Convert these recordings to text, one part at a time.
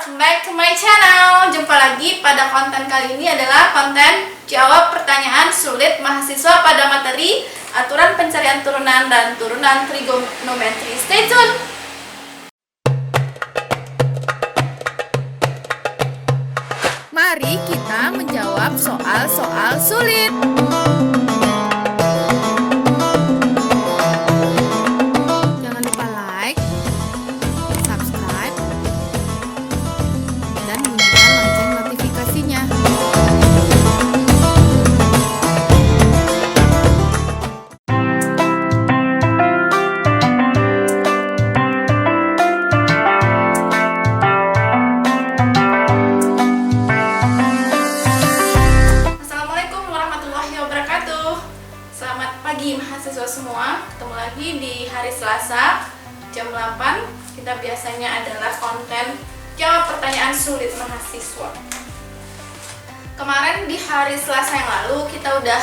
welcome back to my channel. Jumpa lagi pada konten kali ini adalah konten jawab pertanyaan sulit mahasiswa pada materi aturan pencarian turunan dan turunan trigonometri. Stay tune. Mari kita menjawab soal-soal sulit. Jangan lupa like, subscribe, dan bunyikan lonceng notifikasinya. Assalamualaikum warahmatullahi wabarakatuh. Selamat pagi mahasiswa semua. Ketemu lagi di hari Selasa jam 8. Kita biasanya adalah konten jawab pertanyaan sulit mahasiswa. Kemarin di hari Selasa yang lalu kita udah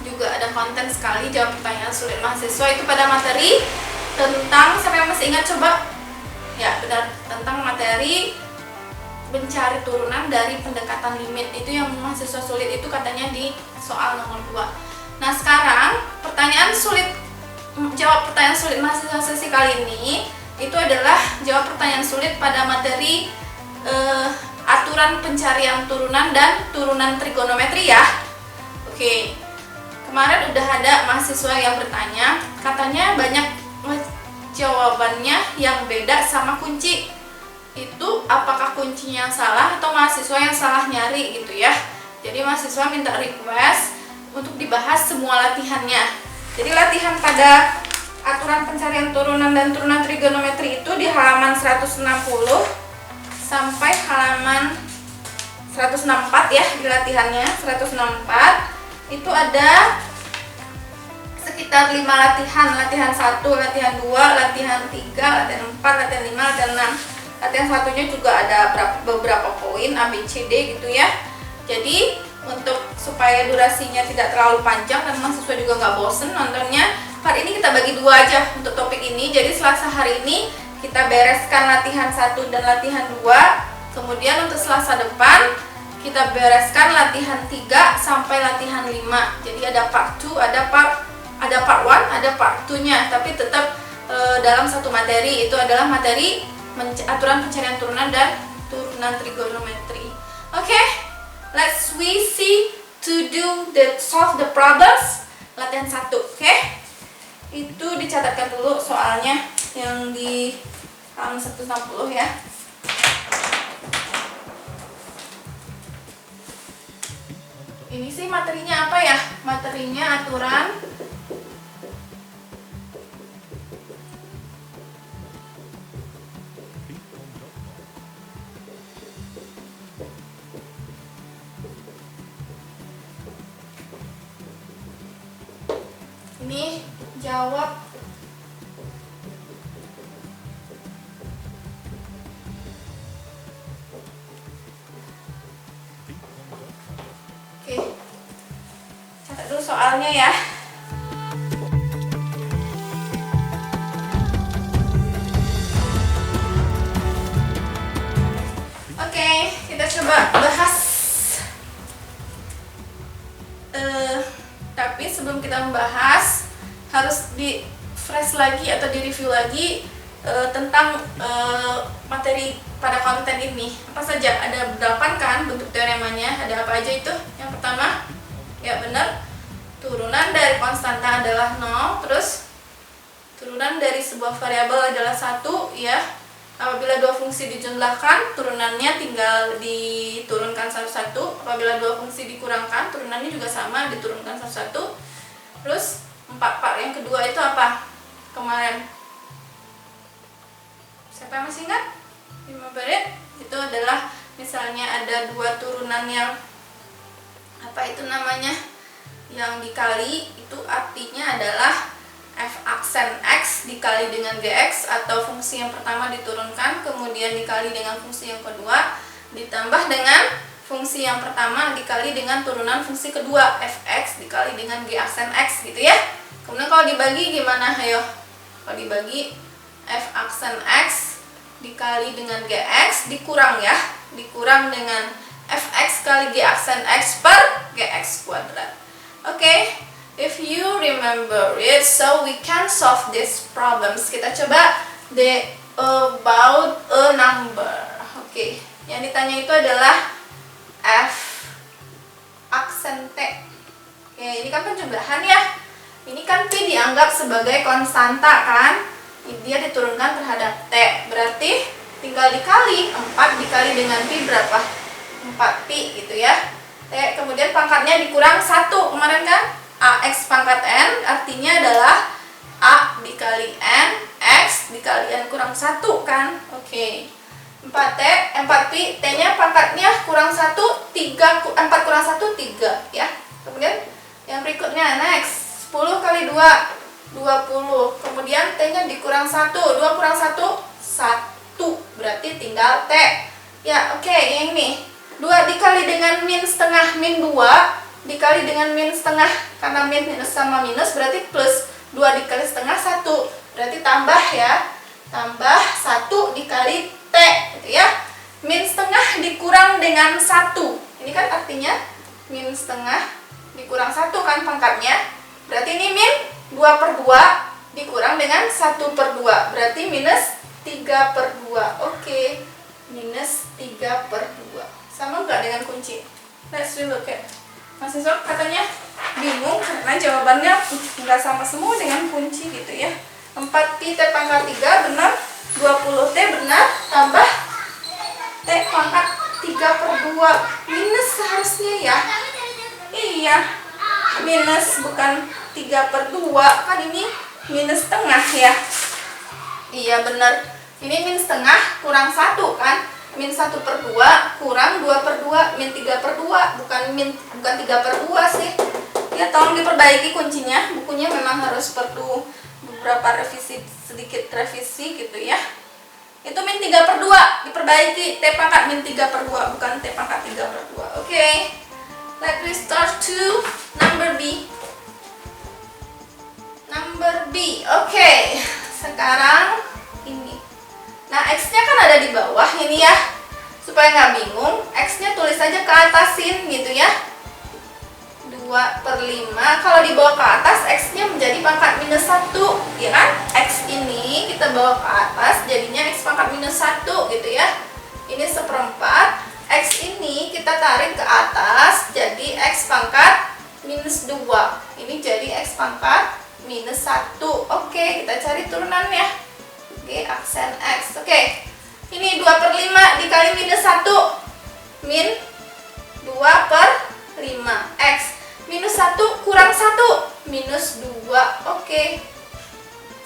juga ada konten sekali jawab pertanyaan sulit mahasiswa, itu pada materi tentang, siapa yang masih ingat coba? Ya benar, tentang materi mencari turunan dari pendekatan limit. Itu yang mahasiswa sulit itu katanya di soal nomor 2. Nah sekarang pertanyaan sulit, jawab pertanyaan sulit mahasiswa sesi kali ini itu adalah jawab pertanyaan sulit pada materi aturan pencarian turunan dan turunan trigonometri ya. Oke, kemarin udah ada mahasiswa yang bertanya, katanya banyak jawabannya yang beda sama kunci. Itu apakah kuncinya yang salah atau mahasiswa yang salah nyari gitu ya. Jadi mahasiswa minta request untuk dibahas semua latihannya. Jadi latihan pada aturan pencarian turunan dan turunan trigonometri itu di halaman 160 sampai halaman 164 ya, di latihannya 164 itu ada sekitar 5 latihan. Latihan 1, latihan 2, latihan 3, latihan 4, latihan 5, latihan 6. Latihan satunya juga ada beberapa poin A, B, C, D gitu ya. Jadi untuk supaya durasinya tidak terlalu panjang dan mahasiswa juga nggak bosen nontonnya, hari ini kita bagi 2 aja untuk topik ini. Jadi Selasa hari ini kita bereskan latihan 1 dan latihan 2. Kemudian untuk Selasa depan kita bereskan latihan 3 sampai latihan 5. Jadi ada part 2, ada part 1, ada part 2-nya, tapi tetap dalam satu materi. Itu adalah materi aturan pencarian turunan dan turunan trigonometri. Oke, let's we see to do the solve the problems. Latihan 1, oke? Itu dicatatkan dulu soalnya yang di halaman 160 ya. Ini sih materinya apa ya? Materinya aturan ini jawab oke, catat dulu soalnya ya. Oke, kita coba bahas. Tapi sebelum kita membahas, harus di fresh lagi atau di review lagi tentang materi pada konten ini. Apa saja? Ada 8 kan bentuk teoremanya. Ada apa aja itu? Yang pertama, ya benar, turunan dari konstanta adalah 0. Terus turunan dari sebuah variabel adalah 1 ya. Apabila 2 fungsi dijumlahkan, turunannya tinggal diturunkan satu-satu. Apabila 2 fungsi dikurangkan, turunannya juga sama, diturunkan satu-satu. Terus 4 part yang kedua itu apa? Kemarin siapa yang masih ingat? 5 baret itu adalah misalnya ada 2 turunan yang apa itu namanya, yang dikali, itu artinya adalah f aksen x dikali dengan gx, atau fungsi yang pertama diturunkan kemudian dikali dengan fungsi yang kedua ditambah dengan fungsi yang pertama dikali dengan turunan fungsi kedua, fx dikali dengan g aksen x gitu ya. Kemudian kalau dibagi gimana? Ayo, kalau dibagi f aksen x dikali dengan gx dikurang ya, dikurang dengan fx kali g aksen x per gx kuadrat. Oke, if you remember it, so we can solve these problems. Kita coba about a number. Oke, yang ditanya itu adalah f aksen t. Oke, ini kan penjumlahan ya. Ini kan pi dianggap sebagai konstanta kan, dia diturunkan terhadap t, berarti tinggal dikali 4 dikali dengan pi berapa? 4 pi gitu ya. T kemudian pangkatnya dikurang 1 kemarin kan, ax pangkat n artinya adalah a dikali n x dikali n kurang 1 kan. Oke, 4 pi, t nya pangkatnya kurang 1, 4 kurang 1 3 ya. Kemudian yang berikutnya next 10 kali 2 20, kemudian t nya dikurang 1, 2 kurang 1 1, berarti tinggal t ya. Oke, yang ini 2 dikali dengan min setengah, min 2 dikali dengan min setengah, karena min minus sama minus berarti plus, 2 dikali setengah 1, berarti tambah ya, tambah 1 dikali t gitu ya. Min setengah dikurang dengan 1, ini kan artinya min setengah dikurang 1 kan pangkatnya, berarti ini min 2 per 2 dikurang dengan 1 per 2, berarti minus 3 per 2. Oke, minus 3 per 2 sama nggak dengan kunci? Let's look at. Mahasiswa katanya bingung karena jawabannya nggak sama semua dengan kunci gitu ya. 4 pi t pangkat 3 benar, 20 t benar, tambah t pangkat 3 per 2 minus seharusnya ya. Iya, minus bukan 3 per 2 kan, ini minus setengah ya. Iya benar, ini min setengah kurang 1 kan, min 1 per 2 kurang 2 per 2, min 3 per 2, bukan 3 per 2 sih ya. Tolong diperbaiki kuncinya, bukunya memang harus perlu beberapa revisi, sedikit revisi gitu ya. Itu min 3 per 2 diperbaiki, t pangkat min 3 per 2 bukan t pangkat 3 per 2. Oke, let me start to number b. Number b. Oke, sekarang ini. Nah, x-nya kan ada di bawah ini ya. Supaya nggak bingung, x-nya tulis aja ke atasin gitu ya. 2 per 5. Kalau dibawa ke atas, x-nya menjadi pangkat minus 1, ya kan? X ini kita bawa ke atas, jadinya x pangkat minus 1 gitu ya. Ini 1/4. X ini kita tarik ke atas, jadi x pangkat minus 2. Ini jadi x pangkat minus 1. Oke, kita cari turunannya. Oke, aksen x. Oke, ini 2 per 5 dikali minus 1, min 2 per 5 x. Minus 1 kurang 1, minus 2. Oke,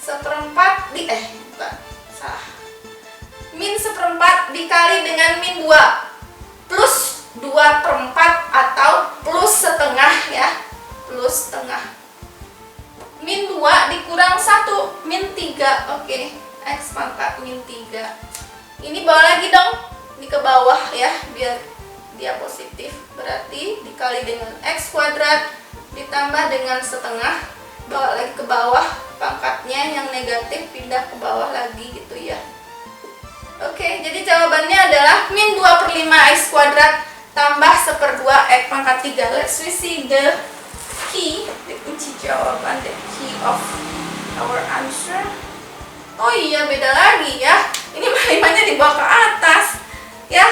1/4 bukan, salah. Min 1/4 dikali dengan min 2 plus 2/4 atau plus setengah ya, plus setengah. Min 2 dikurang 1, min 3. Oke, x pangkat min 3. Ini bawa lagi dong, ini ke bawah ya, biar dia positif. Berarti dikali dengan x kuadrat ditambah dengan setengah, bawa lagi ke bawah, pangkatnya yang negatif pindah ke bawah lagi gitu ya. Oke, jadi jawabannya adalah min 2 per 5 x kuadrat tambah 1/2 x pangkat 3. Let's see the key, the kunci jawaban, the key of our answer. Oh iya, beda lagi ya. Ini 5-nya dibawa ke atas. Ya,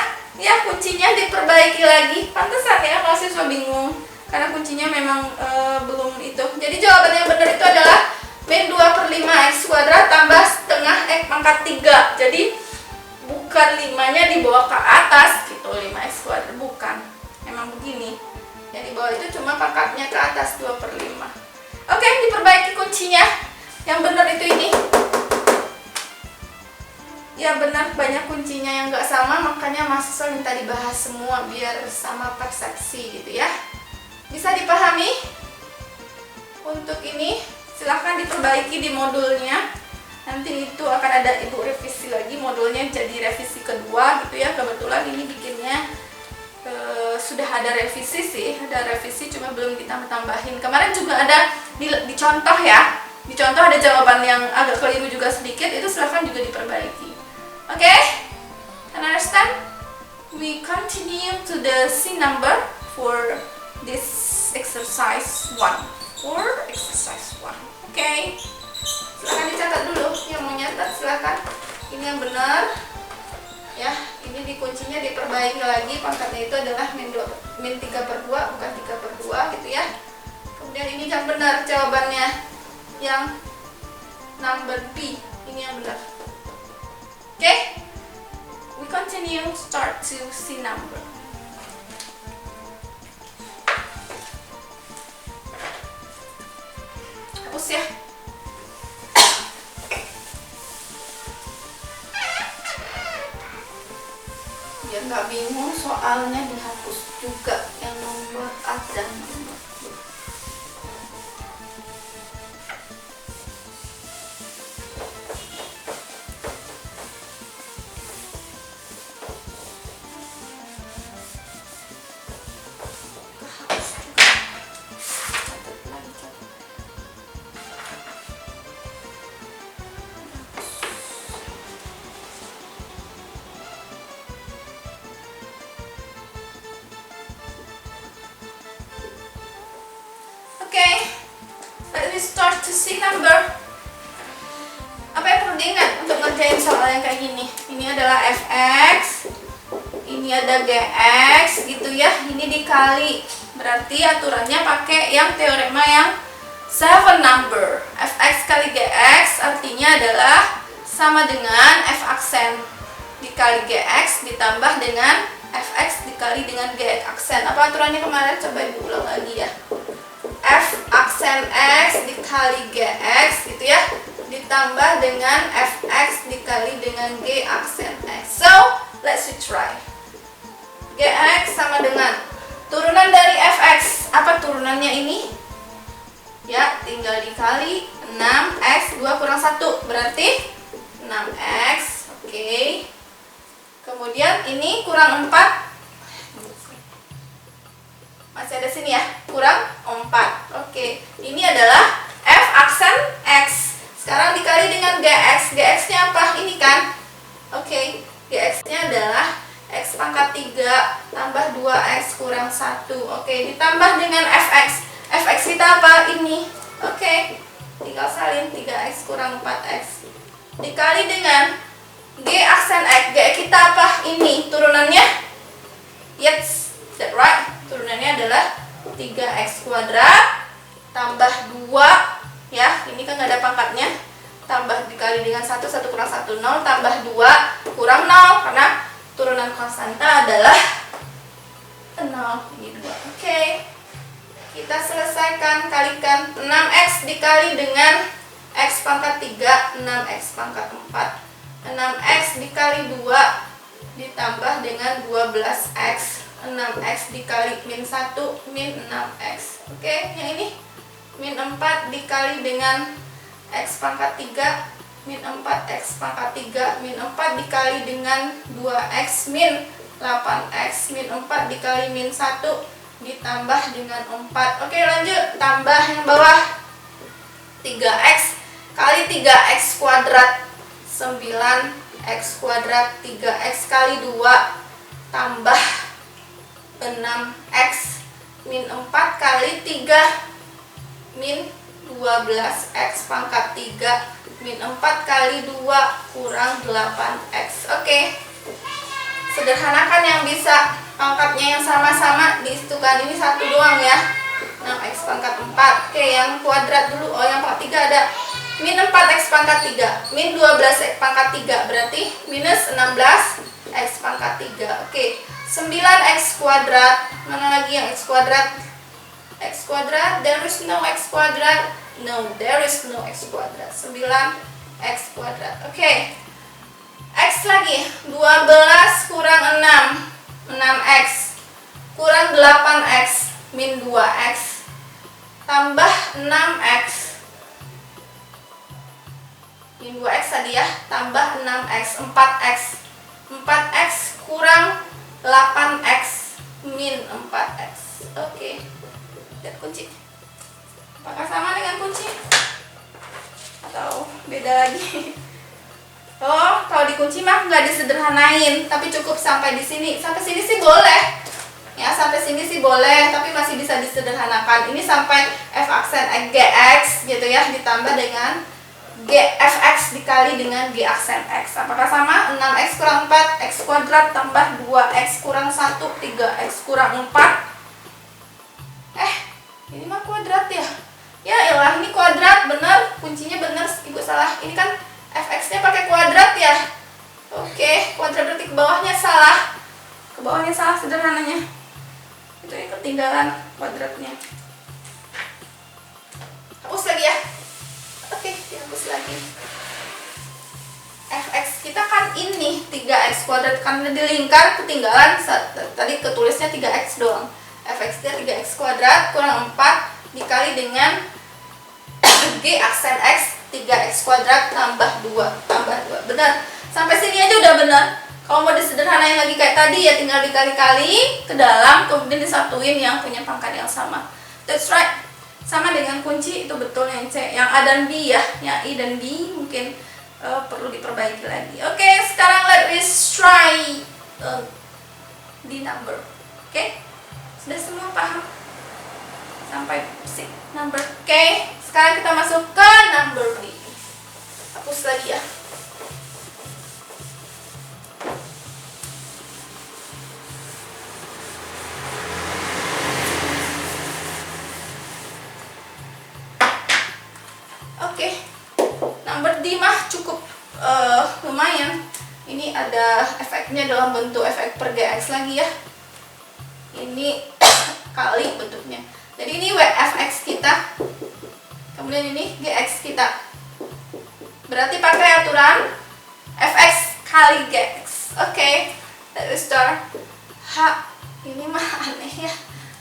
kuncinya diperbaiki lagi. Pantesan ya mahasiswa bingung, karena kuncinya memang belum itu. Jadi jawaban yang benar itu adalah min 2 per 5 x kuadrat tambah setengah x pangkat 3. Jadi bukan 5-nya dibawa ke atas gitu, 5x kuadrat, bukan. Memang begini. Yang dibawa itu cuma pangkatnya ke atas, 2 per 5. Oke, diperbaiki kuncinya. Yang benar itu ini. Ya benar, banyak kuncinya yang nggak sama, makanya mahasiswa minta dibahas semua biar sama persepsi gitu ya. Bisa dipahami? Untuk ini silahkan diperbaiki di modulnya. Nanti itu akan ada ibu revisi lagi, modulnya jadi revisi kedua gitu ya. Kebetulan ini bikinnya sudah ada revisi sih, ada revisi cuma belum ditambah-tambahin. Kemarin juga ada di contoh ya, di contoh ada jawaban yang agak keliru juga sedikit, itu silahkan juga diperbaiki. Okay? Can you understand? We continue to the C number for this exercise 1. For exercise 1. Okay? Silahkan dicatat dulu. Yang mau nyatat silahkan. Ini yang benar. Ya, ini dikuncinya diperbaiki lagi. Pangkatnya itu adalah min 3/2, bukan 3/2 gitu ya. Kemudian ini yang benar jawabannya. Yang number B. Ini yang benar. Okay? We continue, start to C number. Hapus ya. Biar nggak bingung soalnya dihapus juga yang nomor A dan nomor B. Kehapus juga. Catat lagi, catat. Okay, let me start to see number. Apa yang perlu diingat untuk ngerjain soal yang kayak gini? Ini adalah fx, ini ada gx gitu ya. Ini dikali, berarti aturannya pakai yang teorema yang 7 number. Fx kali gx artinya adalah sama dengan f aksen dikali gx ditambah dengan fx dikali dengan gx aksen. Apa aturannya kemarin? Coba ibu ulang lagi ya. F aksen x dikali gx gitu ya, ditambah dengan fx dikali dengan g aksen x. So, let's try. Gx sama dengan turunan dari fx. Apa turunannya ini? Ya, tinggal dikali 6x 2 kurang 1, berarti 6x. Oke. Kemudian ini kurang 4. Masih ada sini ya, kurang 4. Oke, ini adalah f aksen x. Sekarang dikali dengan gx. Gx-nya apa? Ini kan? Oke, gx-nya adalah x pangkat 3 tambah 2x kurang 1. Oke, ditambah dengan fx. Fx kita apa? Ini. Oke, tinggal salin 3x kurang 4x. Dikali dengan g aksen x. G kita apa? Ini. Turunannya? Yes, that right. Turunannya adalah 3x kuadrat tambah 2 ya, ini kan nggak ada pangkatnya, tambah dikali dengan 1 kurang 1 0, tambah 2 kurang 0 karena turunan konstanta adalah 0. Ini 2. Oke, kita selesaikan, kalikan 6x dikali dengan x pangkat 3 6x pangkat 4. 6x dikali 2 ditambah dengan 12x. 6x dikali min 1 min 6x. Oke, yang ini min 4 dikali dengan x pangkat 3 min 4x pangkat 3 min 4 dikali dengan 2x min 8x min 4 dikali min 1 ditambah dengan 4. Oke, lanjut, tambah yang bawah. 3x kali 3x kuadrat 9x kuadrat 3x kali 2 tambah 6x min 4 kali 3 min 12x pangkat 3 min 4 kali 2 kurang 8x. Oke, sederhanakan yang bisa pangkatnya yang sama-sama dihitung. Ini satu doang ya, 6x pangkat 4. Oke, yang kuadrat dulu. Oh, yang pangkat 3 ada min 4x pangkat 3 min 12x pangkat 3 berarti minus 16x pangkat 3. Oke, 9x kuadrat, mana lagi yang x kuadrat? X kuadrat, there is no x kuadrat. No, there is no x kuadrat. 9x kuadrat. Oke. X lagi, 12 kurang 6, 6x kurang 8x min 2x tambah 6x min 2x tadi ya, tambah 6x, 4x 4x kurang 8x min 4x. Oke, lihat kunci. Apakah sama dengan kunci? Atau beda lagi? Oh, kalau dikunci mah nggak disederhanain, tapi cukup sampai di sini. Sampai sini sih boleh. Ya, sampai sini sih boleh, tapi masih bisa disederhanakan. Ini sampai f aksen gx gitu ya, ditambah dengan fx dikali dengan g aksen x. Apakah sama? 6x kurang 4, x kuadrat tambah 2x kurang 1, 3x kurang 4. Ini mah kuadrat ya? Ya elah, ini kuadrat, bener. Kuncinya bener, ibu salah. Ini kan fx-nya pakai kuadrat ya? Oke, kuadrat berarti ke bawahnya salah. Ke bawahnya salah sederhananya. Itu yang ketinggalan kuadratnya. Hapus lagi ya. Oke, dihapus lagi. Fx kita kan ini 3x kuadrat, karena dilingkar ketinggalan. Tadi ketulisnya 3x doang. Fx nya 3x kuadrat kurang 4 dikali dengan g aksen x 3x kuadrat tambah 2 benar. Sampai sini aja udah benar. Kalau mau disederhanain lagi kayak tadi ya tinggal dikali-kali ke dalam, kemudian disatuin yang punya pangkat yang sama. That's right. Sama dengan kunci itu betul yang C, yang A dan B ya. Yang I dan B mungkin perlu diperbaiki lagi. Oke, sekarang let us try the number. Oke. Sudah semua paham? Sampai C number. Oke, sekarang kita masuk ke number B. Hapus lagi ya. Oke, number D mah cukup lumayan. Ini ada efeknya dalam bentuk efek per GX lagi ya. Ini kali bentuknya. Jadi ini fx kita, kemudian ini gx kita. Berarti pakai aturan fx kali gx. Oke, let's start. Ini mah aneh ya.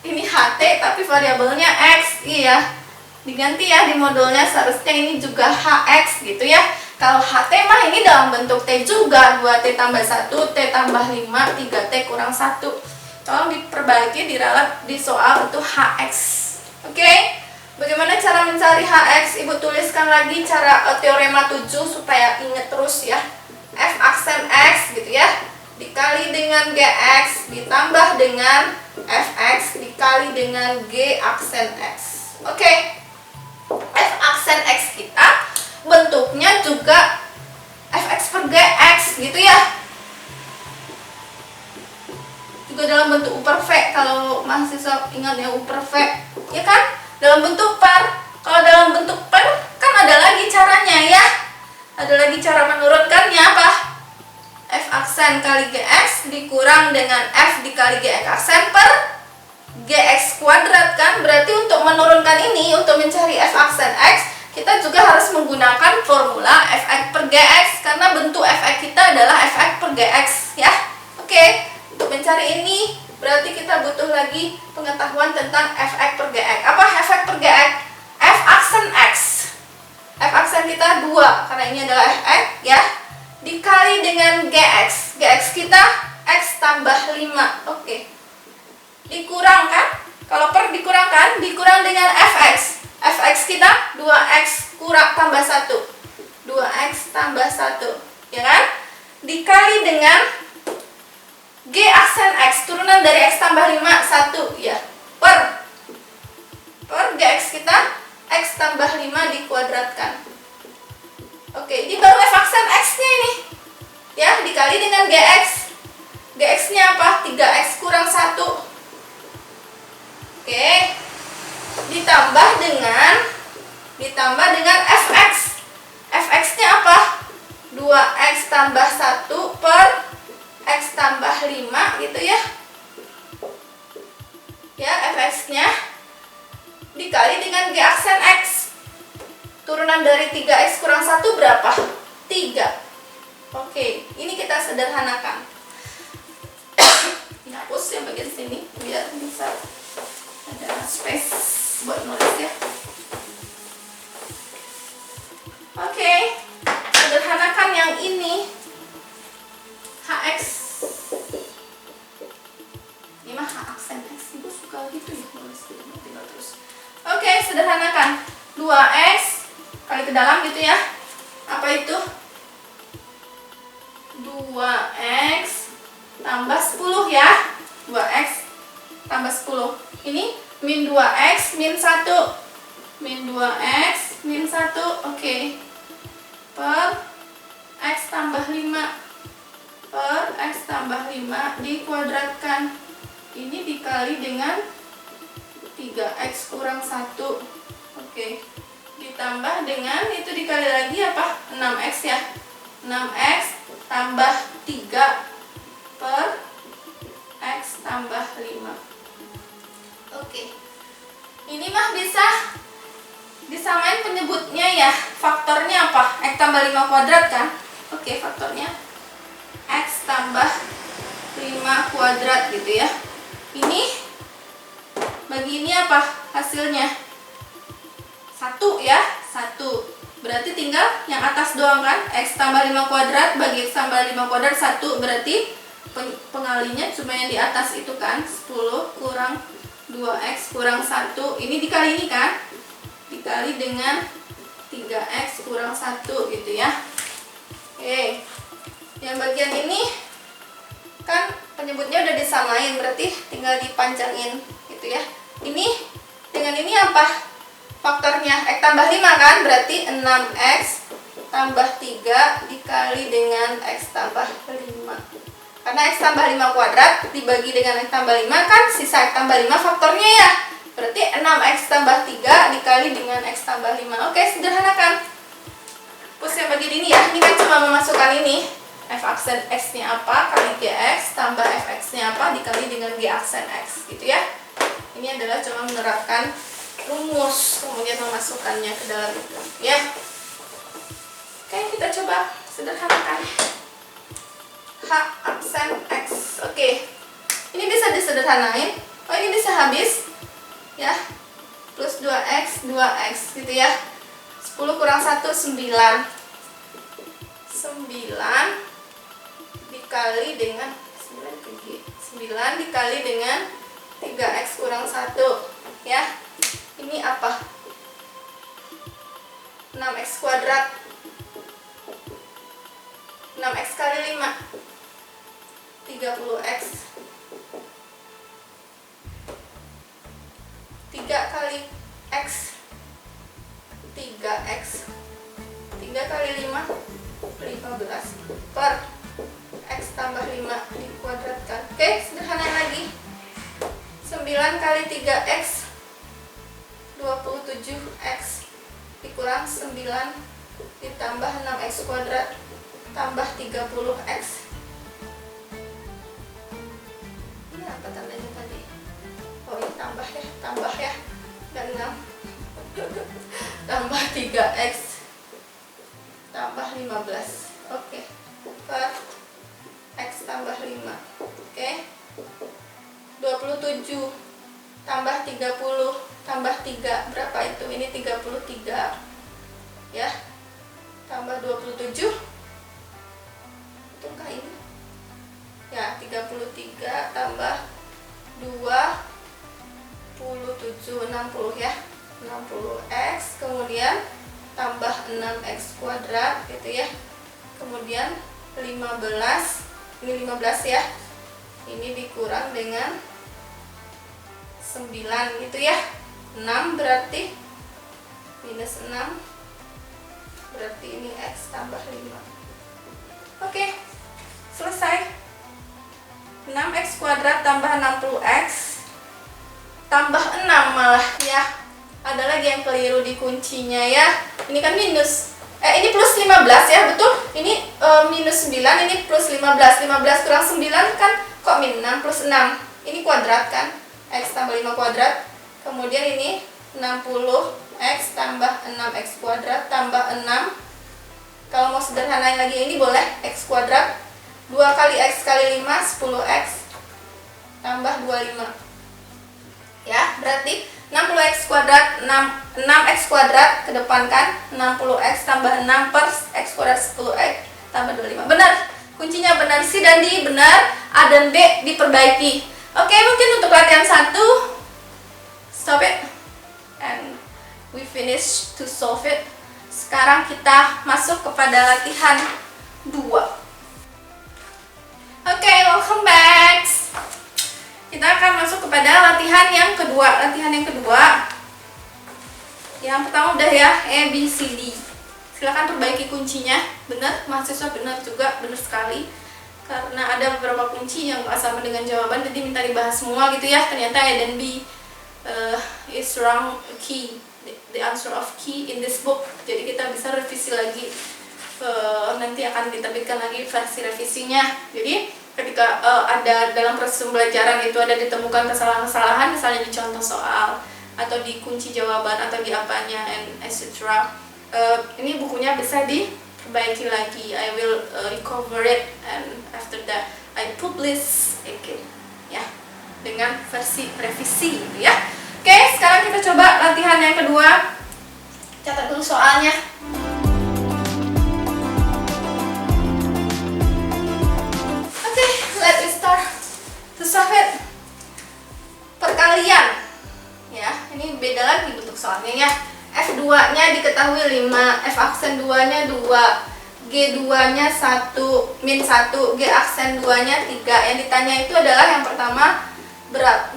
Ini ht tapi variabelnya x. Iya, diganti ya di modulnya, seharusnya ini juga hx gitu ya. Kalau ht mah ini dalam bentuk t juga, 2t tambah 1, t tambah 5, 3t kurang 1. Tolong diperbaiki, diralat di soal itu hx. Oke? Bagaimana cara mencari hx? Ibu tuliskan lagi cara teorema 7 supaya inget terus ya. F aksen x gitu ya, dikali dengan gx ditambah dengan fx dikali dengan g aksen x. Oke? F aksen x kita bentuknya juga fx per gx gitu ya, juga dalam bentuk u per v. Kalau mahasiswa ingat ya, u per v ya kan, dalam bentuk per. Kalau dalam bentuk per kan ada lagi caranya ya, ada lagi cara menurunkannya. Apa? F aksen kali gx dikurang dengan f dikali gx aksen per gx kuadrat kan. Berarti untuk menurunkan ini, untuk mencari f aksen x, kita juga harus menggunakan formula fx per gx, karena bentuk fx kita adalah fx per gx ya. Oke, untuk mencari ini berarti kita butuh lagi pengetahuan tentang fx per gx. Apa fx per gx? F aksen x, f aksen kita 2 karena ini adalah fx ya, dikali dengan gx. Gx kita x tambah 5. Oke, dikurang kan, kalau per dikurangkan, dikurang dengan fx. Fx kita 2x kurang tambah 1, 2x tambah 1 ya kan, dikali dengan g aksen x, turunan dari x tambah 5 1 ya, per gx kita x tambah 5 dikuadratkan. Oke, ini baru f aksen x nya ini ya, dikali dengan gx. Gx nya apa? 3x kurang 1. Oke, ditambah dengan fx. Fx nya apa? 2x tambah 1 per x tambah 5 gitu ya. Ya, fx nya dikali dengan g aksen x. Turunan dari 3x kurang 1 berapa? 3. Oke, ini kita sederhanakan. Dihapus yang bagian sini biar bisa ada space buat nulis ya. Oke, sederhanakan yang ini. Hx ini mah h aksen x, ibu suka gitu ya nulis tinggal terus. Oke, sederhanakan 2x kali ke dalam gitu ya. Apa itu? 2x tambah 10 ya. 2x tambah 10. Ini min 2x min 1. Min 2x min 1. Oke. Per x tambah 5. Per x tambah 5 dikuadratkan. Ini dikali dengan 3x kurang 1. Oke. Ditambah dengan itu dikali lagi apa? 6x ya. 6x tambah 3 per x tambah 5. Oke. Ini mah bisa disamain penyebutnya ya. Faktornya apa? X tambah 5 kuadrat kan? Oke, faktornya x tambah 5 kuadrat gitu ya. Ini bagi ini apa hasilnya? 1 ya, 1. Berarti tinggal yang atas doang kan? X tambah 5 kuadrat bagi x tambah 5 kuadrat 1. Berarti pengalinya cuma yang di atas itu kan? 10 kurang 2x kurang 1. Ini dikali ini kan? Dikali dengan 3x kurang 1 gitu ya. Oke. Yang bagian ini kan penyebutnya udah disamain, berarti tinggal dipanjangin gitu ya. Ini dengan ini apa? Faktornya x tambah 5 kan? Berarti 6x tambah 3 dikali dengan x tambah 5. Karena x tambah 5 kuadrat dibagi dengan x tambah 5 kan sisa x tambah 5 faktornya ya. Berarti 6x tambah 3 dikali dengan x tambah 5. Oke, sederhanakan. Terus yang bagian ini ya, ini kan cuma memasukkan ini. F aksen x-nya apa kali gx tambah fx-nya apa dikali dengan g aksen x gitu ya. Ini adalah cuma menerapkan rumus kemudian memasukkannya ke dalam itu ya. Oke, kita coba sederhanakan. H aksen x. Oke. Ini bisa disederhanain. Oh, ini bisa habis ya. Plus 2x 2x gitu ya. 10 kurang 1 9. 9 dikali dengan 9 dikali dengan 3x kurang 1 ya. Ini apa? 6x kuadrat. 6x kali 5 30x. 3 kali x 3x. 3 kali 5 15 per x tambah 5 dikuadratkan. Oke, sederhana lagi. 9 kali 3x 27x dikurang 9 ditambah 6x kuadrat tambah 30x. Ini apa tandanya tadi? Oh, ini tambah ya dan 6 tambah 3x tambah 15. Oke. Per x tambah 5. Oke. 27 tambah 30 tambah 3 berapa itu? Ini 33 ya. Tambah 27. Hitungkah ini? Ya, 33 tambah 27 60 ya. 60x kemudian tambah 6x kuadrat gitu ya. Kemudian 15. Ini 15 ya. Ini dikurang dengan 9 gitu ya. 6 berarti minus 6 berarti ini x tambah 5. Oke, selesai. 6x kuadrat tambah 60x tambah 6 malah ya. Ada lagi yang keliru di kuncinya ya. Ini kan minus ini plus 15 ya, betul? Ini minus 9, ini plus 15. 15 kurang 9 kan kok min 6 plus 6. Ini kuadrat kan? X tambah 5 kuadrat. Kemudian ini 60x tambah 6x kuadrat tambah 6. Kalau mau sederhanain lagi ini boleh x kuadrat. 2 kali x kali 5 10x tambah 25. Ya, berarti 60x kuadrat 6x kuadrat ke depan kan 60x tambah 6 per x kuadrat 10x tambah 25. Benar, kuncinya benar, C dan D benar, A dan B diperbaiki. Oke, mungkin untuk latihan 1 stop it and we finish to solve it. Sekarang kita masuk kepada latihan 2. Oke, welcome back. Kita akan masuk kepada latihan yang kedua. Yang pertama udah ya, A, B, C, D. Silakan perbaiki kuncinya. Benar, mahasiswa benar juga, benar sekali. Karena ada beberapa kunci yang gak sama dengan jawaban, jadi minta dibahas semua gitu ya. Ternyata A dan B is wrong key, the answer of key in this book. Jadi kita bisa revisi lagi. Nanti akan diterbitkan lagi versi revisinya. Jadi ketika ada dalam proses pembelajaran itu ada ditemukan kesalahan-kesalahan, misalnya di contoh soal atau di kunci jawaban atau di apanya and etc. Ini bukunya bisa diperbaiki lagi. I will recover it and after that I publish again ya, dengan versi revisi gitu ya. Oke, sekarang kita coba latihan yang kedua. Catat dulu soalnya. Let me start to solve it. Perkalian ya, ini beda lagi bentuk soalnya ya. F2 nya diketahui 5, F aksen 2 nya 2, G2 nya 1, min 1, G aksen 2 nya 3. Yang ditanya itu adalah yang pertama,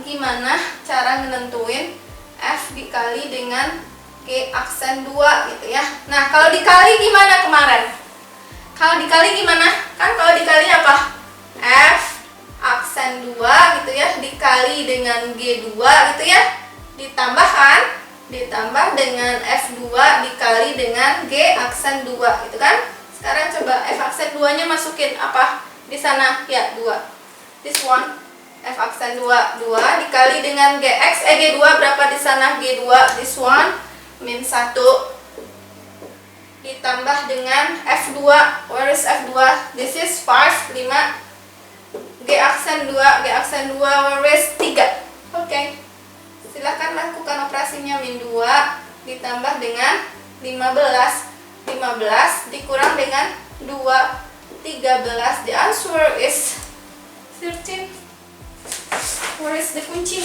gimana cara menentuin F dikali dengan G aksen 2 gitu ya. Nah, kalau dikali gimana kemarin? Kalau dikali gimana? Kan kalau dikali apa? F aksen 2 gitu ya, dikali dengan G2 gitu ya, ditambah dengan F2 dikali dengan G aksen 2 gitu kan. Sekarang coba F aksen 2 nya masukin apa di sana ya, 2. This one F aksen 2 dikali dengan G2 berapa di sana, G2, this one min 1 ditambah dengan F2, where is F2, this is 5, 5, G aksen 2, where is 3. Oke. Silahkan lakukan operasinya. Min 2 ditambah dengan 15 dikurang dengan 2, 13. The answer is 13. Where is the kunci?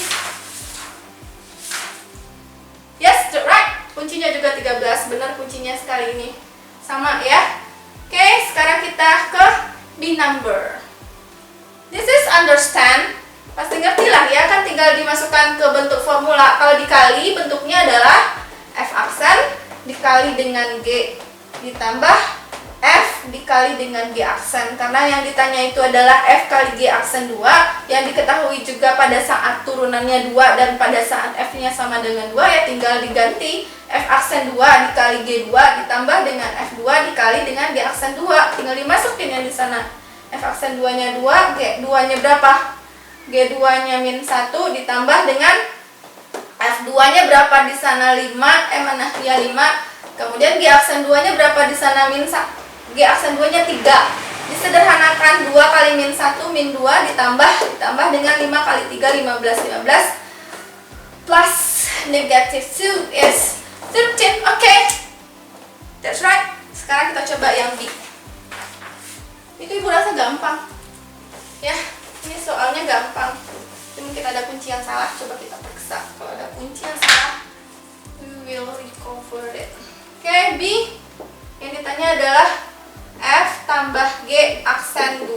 Yes, right. Kuncinya juga 13. Benar kuncinya sekali ini. Sama ya. Oke, sekarang kita ke B number. This is understand. Pasti ngerti lah ya, kan tinggal dimasukkan ke bentuk formula. Kalau dikali bentuknya adalah F aksen dikali dengan G ditambah F dikali dengan G aksen. Karena yang ditanya itu adalah F kali G aksen 2, yang diketahui juga pada saat turunannya 2 dan pada saat F-nya sama dengan 2 ya tinggal diganti. F aksen 2 dikali G2 ditambah dengan F2 dikali dengan G aksen 2. Tinggal dimasukin yang di sana. F aksen 2 nya 2, G2 nya berapa? G2 nya min 1 ditambah dengan F2 nya berapa di sana, 5, mana ya 5. Kemudian G aksen 2 nya berapa di sana, min 1. G aksen 2 nya 3. Disederhanakan 2 kali min 1 min 2 ditambah dengan 5 kali 3 15 plus negative 2 is 13. Oke. That's right. Sekarang kita coba yang B. Itu ibu rasa gampang ya, ini soalnya gampang. Mungkin ada kunci yang salah, coba kita periksa. Kalau ada kunci yang salah, we will recover it. Oke, B yang ditanya adalah F tambah G aksen 2.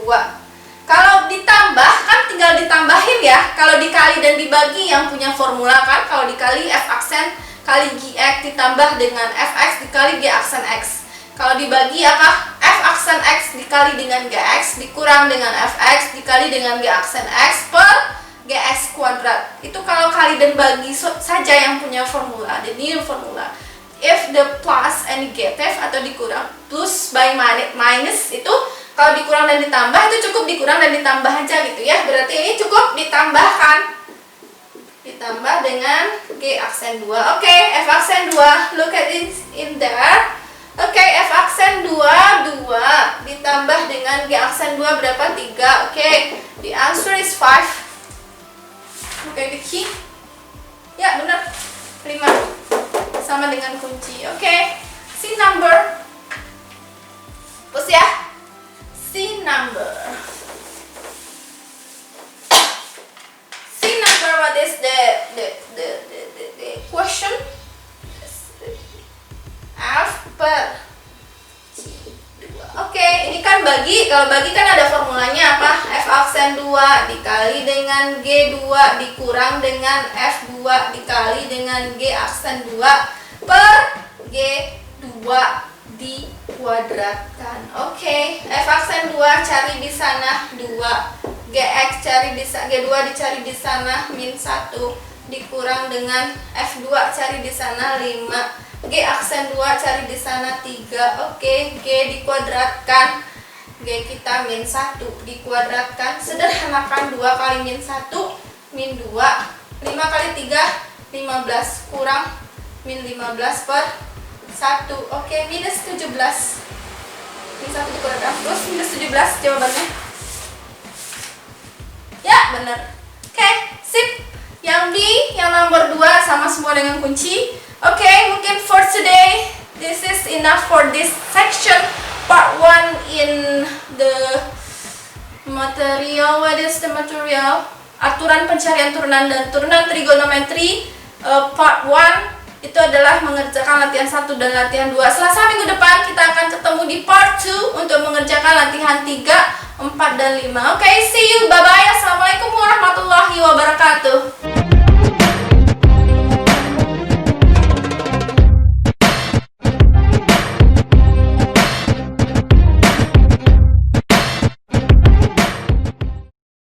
Kalau ditambah kan tinggal ditambahin ya. Kalau dikali dan dibagi yang punya formula kan, kalau dikali F aksen kali Gx ditambah dengan Fx dikali G aksen X. Kalau dibagi apa? F aksen X dikali dengan Gx dikurang dengan Fx dikali dengan G aksen X per Gs kuadrat. Itu kalau kali dan bagi saja yang punya formula, the new formula. If the plus and negative atau dikurang, plus by minus itu kalau dikurang dan ditambah itu cukup dikurang dan ditambah aja gitu ya. Berarti ini cukup ditambahkan. Ditambah dengan G aksen 2. Oke, F aksen 2. Look at it in there. Oke, F aksen 2 ditambah dengan G aksen 2 berapa? 3. Oke, the answer is 5. Oke, the key. Ya, benar. 5. Sama dengan kunci. Oke, C number. Terus ya. C number. C number, what is the question? F per C2. Oke, ini kan bagi. Kalau bagi kan ada formulanya apa? F aksen 2 dikali dengan G2 dikurang dengan F2 dikali dengan G aksen 2 per G2 dikuadratkan. Oke, F aksen 2 cari di sana 2, Gx cari di G2 dicari di sana min 1 dikurang dengan F2 cari di sana 5, G aksen 2 cari di sana 3. Oke, G dikuadratkan, G kita min 1 dikuadratkan, sederhanakan 2 kali min 1 min 2, 5 kali 3 15 kurang min 15 per 1. Oke, minus 17. Min 1 dikuadratkan terus minus 17 jawabannya. Ya, benar. Oke, sip. Yang B, yang nomor 2 sama semua dengan kunci. Oke, mungkin for today this is enough for this section. Part 1 in the material. What is the material? Aturan pencarian turunan dan turunan trigonometri. Part 1 itu adalah mengerjakan latihan 1 dan latihan 2. Selasa minggu depan kita akan ketemu di part 2 untuk mengerjakan latihan 3, 4, dan 5. Oke, see you. Bye-bye. Assalamualaikum warahmatullahi wabarakatuh.